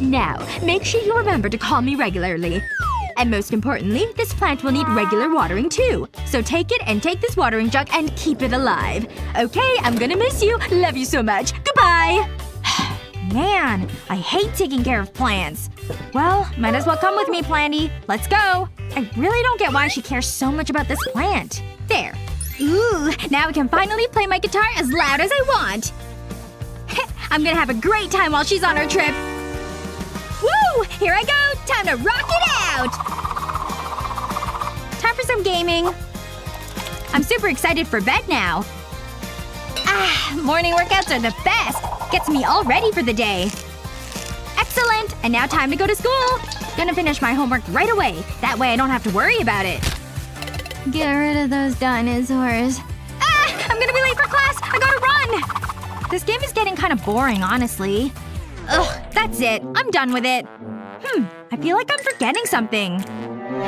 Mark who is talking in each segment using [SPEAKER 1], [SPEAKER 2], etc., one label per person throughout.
[SPEAKER 1] Now, make sure you remember to call me regularly. And most importantly, this plant will need regular watering too. So take it and take this watering jug and keep it alive. Okay, I'm gonna miss you. Love you so much. Goodbye! Man, I hate taking care of plants. Well, might as well come with me, Planty. Let's go. I really don't get why she cares so much about this plant. There. Ooh, now I can finally play my guitar as loud as I want. I'm gonna have a great time while she's on her trip. Woo! Here I go! Time to rock it out! Time for some gaming. I'm super excited for bed now. Morning workouts are the best! Gets me all ready for the day. Excellent! And now time to go to school! Gonna finish my homework right away. That way I don't have to worry about it. Get rid of those dinosaurs. I'm gonna be late for class! I gotta run! This game is getting kind of boring, honestly. Ugh, that's it. I'm done with it. I feel like I'm forgetting something.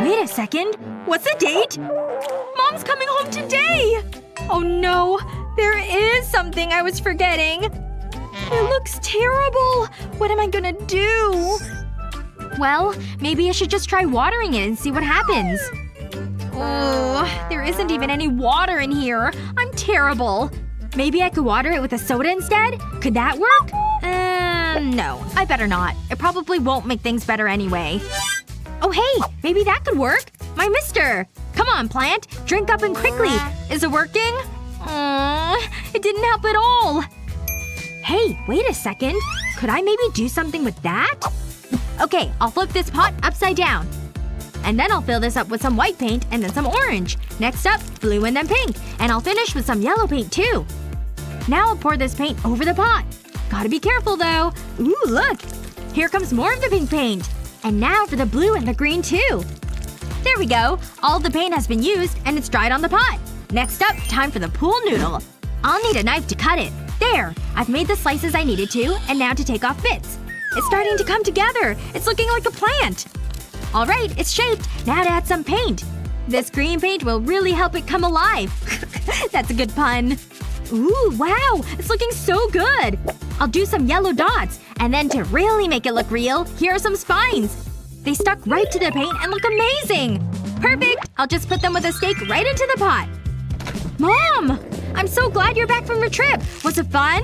[SPEAKER 1] Wait a second. What's the date? Mom's coming home today! Oh no. There is something I was forgetting. It looks terrible. What am I gonna do? Well, maybe I should just try watering it and see what happens. Oh, there isn't even any water in here. I'm terrible. Maybe I could water it with a soda instead? Could that work? No. I better not. It probably won't make things better anyway. Oh hey! Maybe that could work! My mister! Come on, plant! Drink up and quickly! Is it working? It didn't help at all! Hey, wait a second. Could I maybe do something with that? Okay, I'll flip this pot upside down. And then I'll fill this up with some white paint and then some orange. Next up, blue and then pink. And I'll finish with some yellow paint too. Now I'll pour this paint over the pot. Gotta be careful though. Ooh, look! Here comes more of the pink paint. And now for the blue and the green too. There we go. All the paint has been used and it's dried on the pot. Next up, time for the pool noodle. I'll need a knife to cut it. There! I've made the slices I needed to, and now to take off bits. It's starting to come together! It's looking like a plant! Alright, it's shaped. Now to add some paint. This green paint will really help it come alive. That's a good pun. Ooh, wow! It's looking so good! I'll do some yellow dots. And then to really make it look real, here are some spines. They stuck right to the paint and look amazing! Perfect! I'll just put them with a stake right into the pot. Mom! I'm so glad you're back from your trip! Was it fun?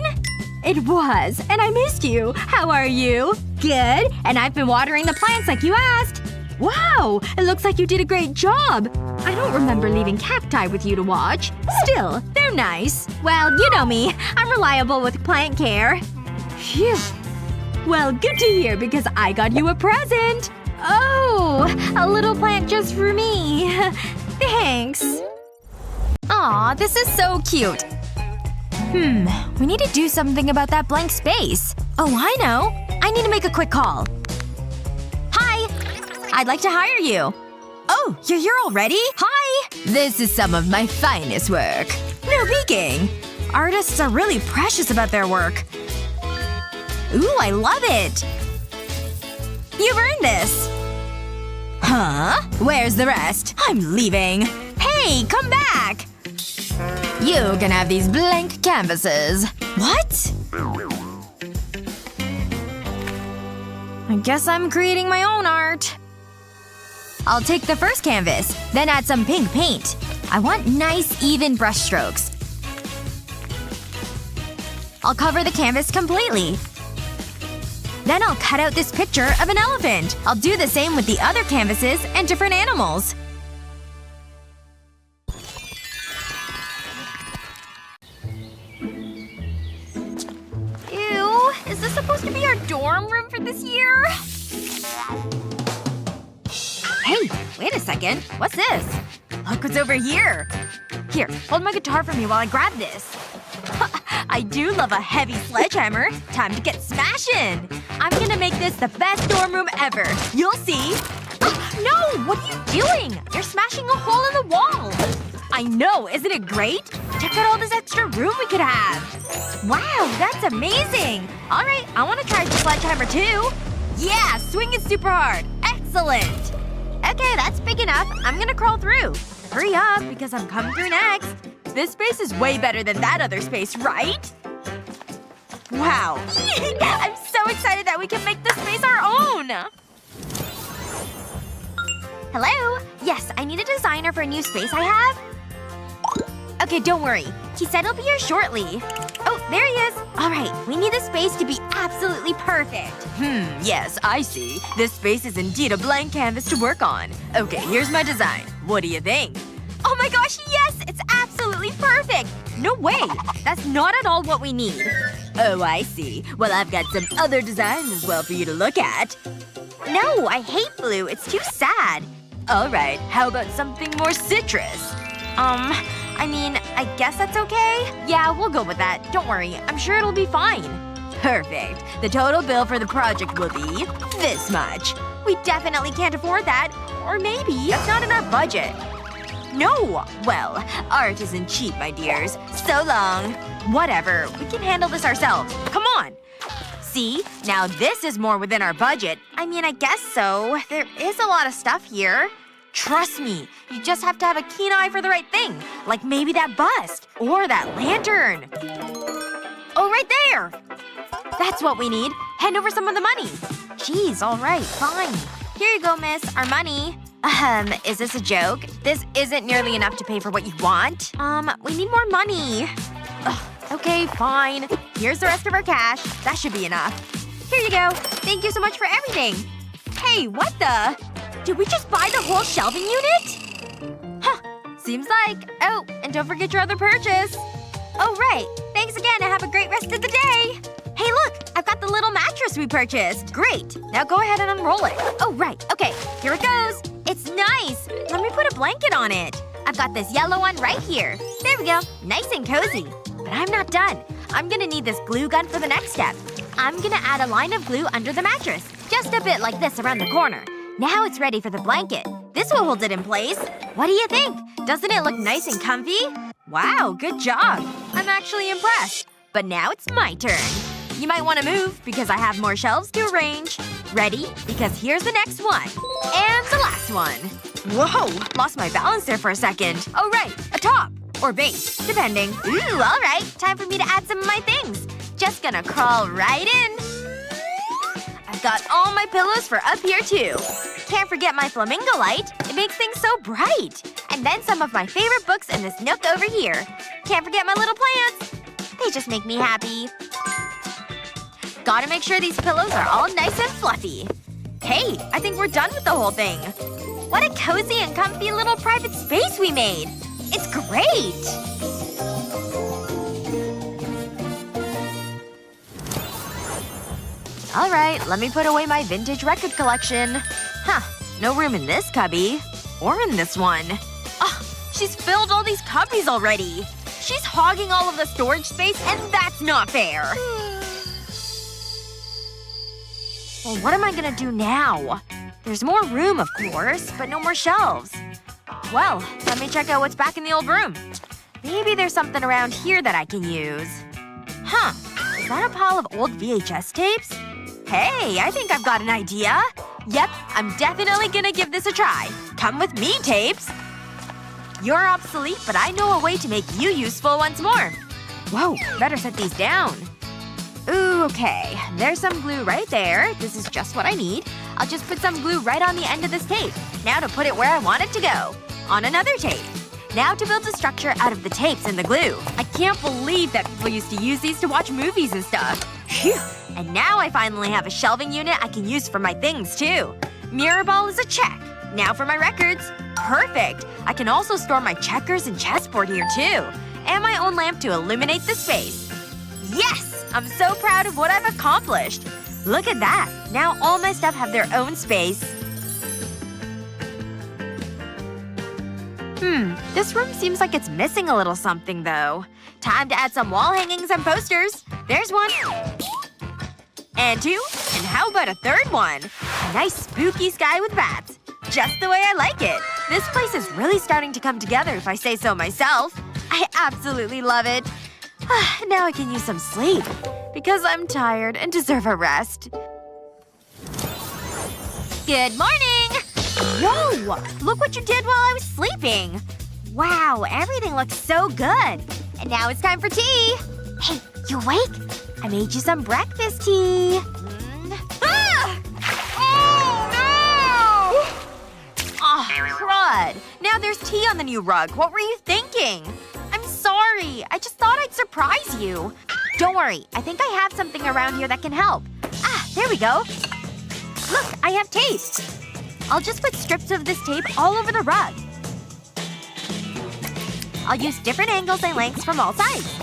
[SPEAKER 1] It was. And I missed you. How are you? Good. And I've been watering the plants like you asked. Wow! It looks like you did a great job. I don't remember leaving cacti with you to watch. Still, they're nice. Well, you know me. I'm reliable with plant care. Phew. Well, good to hear because I got you a present. Oh! A little plant just for me. Thanks. Aw, this is so cute. We need to do something about that blank space. Oh, I know. I need to make a quick call. Hi! I'd like to hire you. Oh, you're here already? Hi! This is some of my finest work. No peeking. Artists are really precious about their work. Ooh, I love it! You've earned this. Huh? Where's the rest? I'm leaving. Hey, come back! You can have these blank canvases. What? I guess I'm creating my own art. I'll take the first canvas, then add some pink paint. I want nice, even brush strokes. I'll cover the canvas completely. Then I'll cut out this picture of an elephant. I'll do the same with the other canvases and different animals. Ew. Is this supposed to be our dorm room for this year? Hey, wait a second. What's this? Look what's over here. Here, hold my guitar for me while I grab this. I do love a heavy sledgehammer. Time to get smashing! I'm gonna make this the best dorm room ever. You'll see. No! What are you doing? You're smashing a hole in the wall! I know, isn't it great? Check out all this extra room we could have. Wow, that's amazing! Alright, I wanna try the sledgehammer too. Yeah, swing it super hard. Excellent! Okay, that's big enough. I'm gonna crawl through. Hurry up, because I'm coming through next. This space is way better than that other space, right? Wow. I'm so
[SPEAKER 2] excited that we can make this space our own! Hello? Yes, I need a designer for a new space I have. Okay, don't worry. He said he'll be here shortly. Oh, there he is. Alright, we need the space to be absolutely perfect.
[SPEAKER 3] Yes, I see. This space is indeed a blank canvas to work on. Okay, here's my design. What do you think?
[SPEAKER 2] Oh my gosh, yes! It's absolutely perfect!
[SPEAKER 3] No way! That's not at all what we need. Oh, I see. Well, I've got some other designs as well for you to look at.
[SPEAKER 2] No, I hate blue. It's too sad.
[SPEAKER 3] Alright, how about something more citrus?
[SPEAKER 2] I mean, I guess that's okay?
[SPEAKER 3] Yeah, we'll go with that. Don't worry. I'm sure it'll be fine. Perfect. The total bill for the project will be this much.
[SPEAKER 2] We definitely can't afford that. Or maybe
[SPEAKER 3] that's not in our budget. No! Well, art isn't cheap, my dears. So long. Whatever. We can handle this ourselves. Come on! See? Now this is more within our budget.
[SPEAKER 2] I mean, I guess so. There is a lot of stuff here.
[SPEAKER 3] Trust me. You just have to have a keen eye for the right thing. Like maybe that bust. Or that lantern. Oh, right there! That's what we need. Hand over some of the money.
[SPEAKER 2] Jeez, alright, fine. Here you go, miss. Our money.
[SPEAKER 3] Is this a joke? This isn't nearly enough to pay for what you want.
[SPEAKER 2] We need more money.
[SPEAKER 3] Ugh, okay, fine. Here's the rest of our cash. That should be enough.
[SPEAKER 2] Here you go. Thank you so much for everything.
[SPEAKER 3] Hey, what the? Did we just buy the whole shelving unit? Huh. Seems like. Oh, and don't forget your other purchase.
[SPEAKER 2] Oh, right. Thanks again and have a great rest of the day.
[SPEAKER 3] Hey, look! I've got the little mattress we purchased. Great. Now go ahead and unroll it.
[SPEAKER 2] Oh, right. Okay. Here it goes. It's nice. Let me put a blanket on it. I've got this yellow one right here. There we go. Nice and cozy. But I'm not done. I'm gonna need this glue gun for the next step. I'm gonna add a line of glue under the mattress. Just a bit like this around the corner. Now it's ready for the blanket. This will hold it in place. What do you think? Doesn't it look nice and comfy?
[SPEAKER 3] Wow, good job. I'm actually impressed. But now it's my turn. You might want to move, because I have more shelves to arrange. Ready? Because here's the next one. And the last one. Whoa! Lost my balance there for a second. Oh right, a top. Or base. Depending.
[SPEAKER 2] Ooh, alright. Time for me to add some of my things. Just gonna crawl right in.
[SPEAKER 3] I've got all my pillows for up here too.
[SPEAKER 2] Can't forget my flamingo light. It makes things so bright. And then some of my favorite books in this nook over here. Can't forget my little plants. They just make me happy.
[SPEAKER 3] Gotta make sure these pillows are all nice and fluffy. Hey, I think we're done with the whole thing.
[SPEAKER 2] What a cozy and comfy little private space we made. It's great!
[SPEAKER 3] Alright, let me put away my vintage record collection. Huh. No room in this cubby. Or in this one. Ugh, she's filled all these cubbies already. She's hogging all of the storage space, and that's not fair. Well, what am I gonna do now? There's more room, of course, but no more shelves. Well, let me check out what's back in the old room. Maybe there's something around here that I can use. Huh. Is that a pile of old VHS tapes? Hey, I think I've got an idea. Yep, I'm definitely gonna give this a try. Come with me, tapes! You're obsolete, but I know a way to make you useful once more. Whoa, better set these down. Ooh, okay. There's some glue right there. This is just what I need. I'll just put some glue right on the end of this tape. Now to put it where I want it to go. On another tape. Now to build a structure out of the tapes and the glue. I can't believe that people used to use these to watch movies and stuff. Phew. And now I finally have a shelving unit I can use for my things, too. Mirror ball is a check. Now for my records. Perfect! I can also store my checkers and chessboard here, too. And my own lamp to illuminate the space. Yes! I'm so proud of what I've accomplished. Look at that. Now all my stuff have their own space. This room seems like it's missing a little something, though. Time to add some wall hangings and posters. There's one. And two. And how about a third one? A nice spooky sky with bats. Just the way I like it. This place is really starting to come together if I say so myself. I absolutely love it. Now I can use some sleep. Because I'm tired and deserve a rest. Good morning! Yo! Look what you did while I was sleeping! Wow, everything looks so good. And now it's time for tea! Hey, you awake? I made you some breakfast tea. on the new rug. What were you thinking? I'm sorry. I just thought I'd surprise you. Don't worry. I think I have something around here that can help. Ah, there we go. Look, I have tape. I'll just put strips of this tape all over the rug. I'll use different angles and lengths from all sides.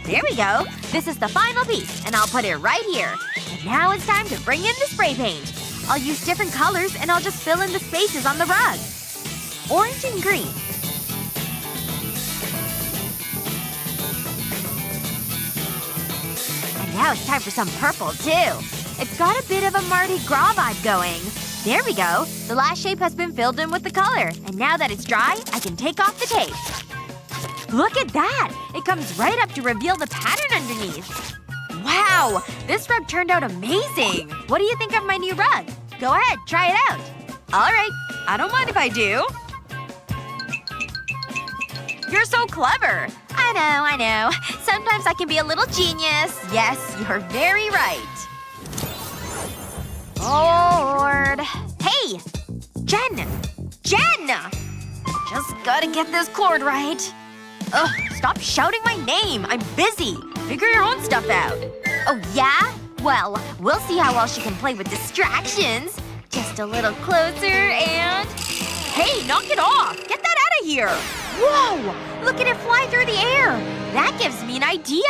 [SPEAKER 3] There we go. This is the final piece, and I'll put it right here. And now it's time to bring in the spray paint. I'll use different colors, and I'll just fill in the spaces on the rug. Orange and green. And now it's time for some purple, too. It's got a bit of a Mardi Gras vibe going. There we go. The last shape has been filled in with the color. And now that it's dry, I can take off the tape. Look at that! It comes right up to reveal the pattern underneath. Wow! This rug turned out amazing! What do you think of my new rug? Go ahead, try it out. Alright. I don't mind if I do. You're so clever! I know. Sometimes I can be a little genius. Yes, you're very right. Oh, Lord. Hey! Jen! Just gotta get this cord right. Ugh, stop shouting my name! I'm busy! Figure your own stuff out. Oh, yeah? Well, we'll see how well she can play with distractions. Just a little closer and… Hey, knock it off! Get that out of here! Whoa! Look at it fly through the air! That gives me an idea!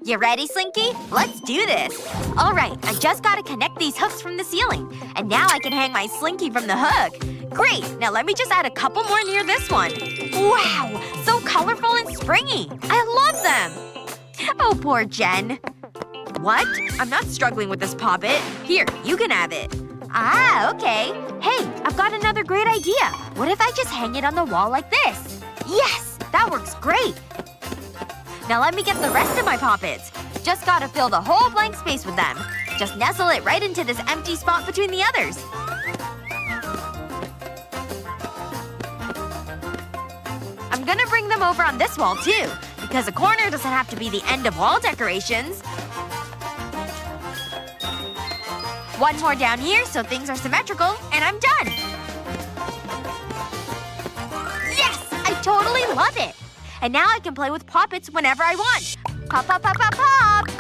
[SPEAKER 3] You ready, Slinky? Let's do this! Alright, I just gotta connect these hooks from the ceiling. And now I can hang my Slinky from the hook. Great! Now let me just add a couple more near this one. Wow! So colorful and springy! I love them! Oh, poor Jen. What? I'm not struggling with this poppet. Here, you can have it. Ah, okay. Hey, I've got another great idea. What if I just hang it on the wall like this? Yes! That works great! Now let me get the rest of my poppets. Just gotta fill the whole blank space with them. Just nestle it right into this empty spot between the others. I'm gonna bring them over on this wall, too. Because a corner doesn't have to be the end of wall decorations. One more down here so things are symmetrical, and I'm done! Yes! I totally love it! And now I can play with poppets whenever I want. Pop, pop, pop, pop, pop!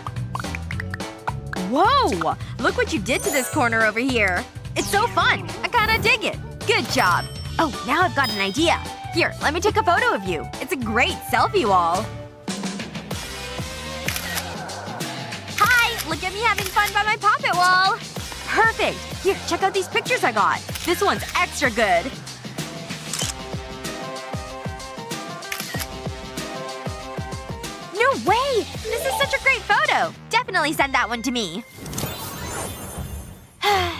[SPEAKER 3] Whoa! Look what you did to this corner over here. It's so fun. I kinda dig it. Good job. Oh, now I've got an idea. Here, let me take a photo of you. It's a great selfie wall. Hi! Look at me having fun by my poppet wall! Perfect! Here, check out these pictures I got. This one's extra good. No way! This is such a great photo! Definitely send that one to me.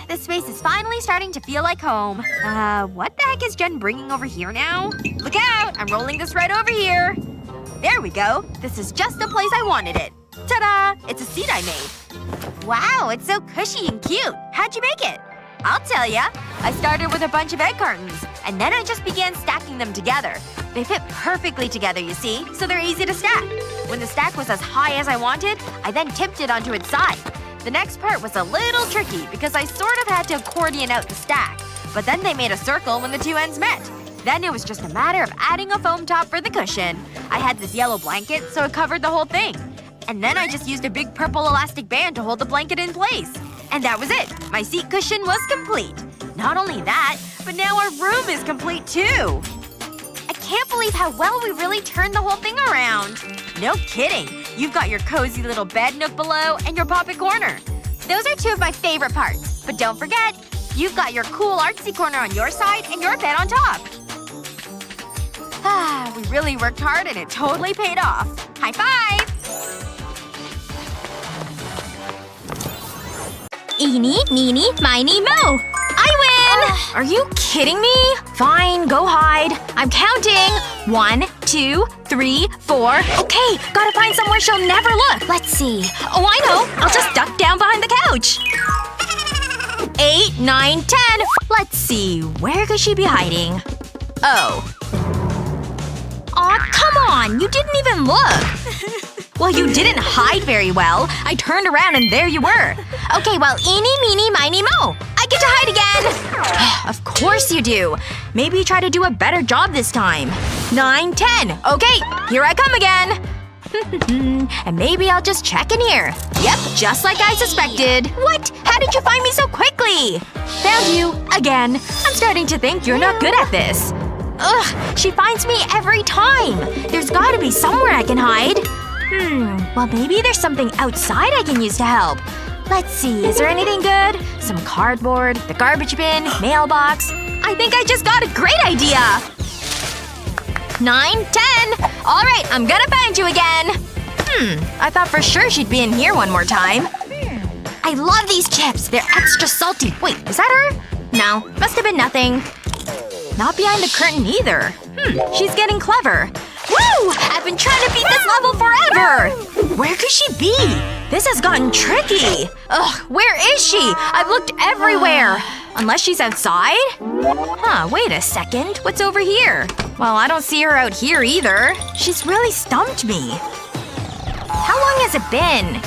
[SPEAKER 3] This space is finally starting to feel like home. What the heck is Jen bringing over here now? Look out! I'm rolling this right over here. There we go. This is just the place I wanted it. Ta-da! It's a seat I made. Wow, it's so cushy and cute. How'd you make it? I'll tell ya. I started with a bunch of egg cartons. And then I just began stacking them together. They fit perfectly together, you see, so they're easy to stack. When the stack was as high as I wanted, I then tipped it onto its side. The next part was a little tricky because I sort of had to accordion out the stack. But then they made a circle when the two ends met. Then it was just a matter of adding a foam top for the cushion. I had this yellow blanket, so it covered the whole thing. And then I just used a big purple elastic band to hold the blanket in place. And that was it. My seat cushion was complete. Not only that, but now our room is complete too. I can't believe how well we really turned the whole thing around. No kidding. You've got your cozy little bed nook below and your poppet corner. Those are two of my favorite parts. But don't forget, you've got your cool artsy corner on your side and your bed on top. Ah, we really worked hard and it totally paid off. High five!
[SPEAKER 1] Eeny, meeny, miny, mo! I win! Are you kidding me? Fine, go hide. I'm counting. 1, 2, 3, 4. Okay, gotta find somewhere she'll never look. Let's see. Oh, I know. I'll just duck down behind the couch. 8, 9, 10. Let's see. Where could she be hiding? Oh. Aw, come on. You didn't even look.
[SPEAKER 3] Well, you didn't hide very well. I turned around and there you were.
[SPEAKER 2] Okay, well, eeny, meeny, miny, mo. I get to hide again!
[SPEAKER 3] Of course you do. Maybe try to do a better job this time. 9, 10. Okay, here I come again. And maybe I'll just check in here. Yep, just like I suspected. What? How did you find me so quickly? Found you. Again. I'm starting to think you're not good at this. Ugh, she finds me every time. There's gotta be somewhere I can hide. Well maybe there's something outside I can use to help. Let's see, is there anything good? Some cardboard, the garbage bin, mailbox. I think I just got a great idea! 9, 10! Alright, I'm gonna find you again! I thought for sure she'd be in here one more time. I love these chips! They're extra salty. Wait, is that her? No, must have been nothing. Not behind the curtain either. She's getting clever. Woo! I've been trying to beat this level forever! Where could she be? This has gotten tricky. Ugh, where is she? I've looked everywhere. Unless she's outside? Huh, wait a second. What's over here? Well, I don't see her out here either. She's really stumped me. How long has it been?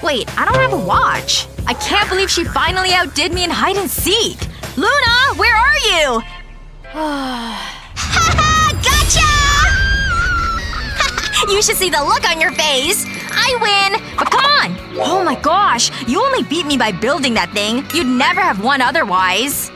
[SPEAKER 3] Wait, I don't have a watch. I can't believe she finally outdid me in hide and seek. Luna, where are you?
[SPEAKER 2] Haha! Gotcha! You should see the look on your face! I win!
[SPEAKER 3] But come on! Oh my gosh! You only beat me by building that thing. You'd never have won otherwise.